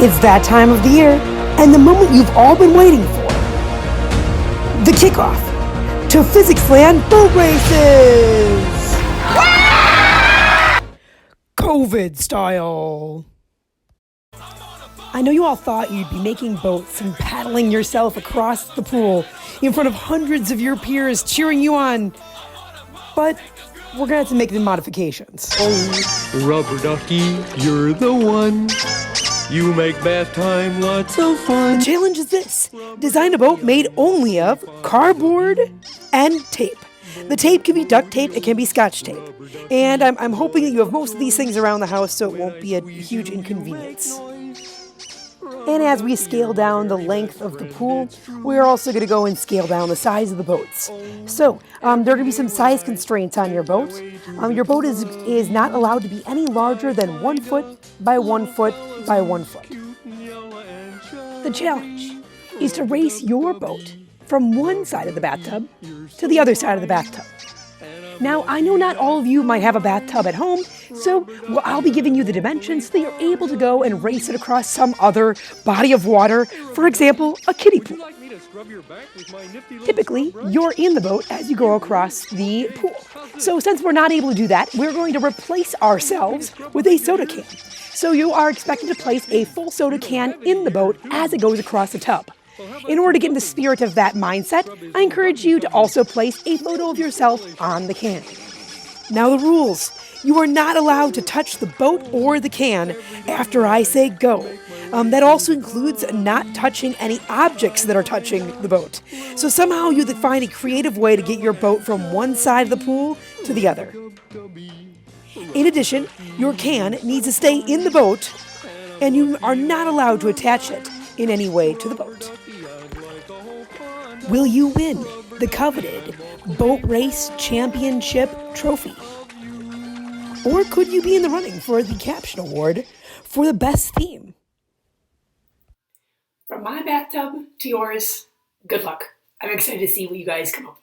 It's that time of the year, and the moment you've all been waiting for. The kickoff to Physicsland Boat Races! COVID style. I know you all thought you'd be making boats and paddling yourself across the pool in front of hundreds of your peers cheering you on, but we're gonna have to make the modifications. Oh, rubber ducky, you're the one. You make bath time lots of fun. The challenge is this: design a boat made only of cardboard and tape. The tape can be duct tape, it can be scotch tape. And I'm hoping that you have most of these things around the house so it won't be a huge inconvenience. And as we scale down the length of the pool, we're also going to go and scale down the size of the boats. So there are going to be some size constraints on your boat. Your boat is not allowed to be any larger than 1 foot by 1 foot by 1 foot. The challenge is to race your boat from one side of the bathtub to the other side of the bathtub. Now, I know not all of you might have a bathtub at home, so I'll be giving you the dimensions so that you're able to go and race it across some other body of water, for example, a kiddie pool. Typically, you're in the boat as you go across the pool. So since we're not able to do that, we're going to replace ourselves with a soda can. So you are expected to place a full soda can in the boat as it goes across the tub. In order to get in the spirit of that mindset, I encourage you to also place a photo of yourself on the can. Now the rules. You are not allowed to touch the boat or the can after I say go. That also includes not touching any objects that are touching the boat. So somehow you find a creative way to get your boat from one side of the pool to the other. In addition, your can needs to stay in the boat, and you are not allowed to attach it in any way to the boat. Will you win the coveted Boat Race Championship trophy? Or could you be in the running for the Caption Award for the best theme? From my bathtub to yours, good luck. I'm excited to see what you guys come up with.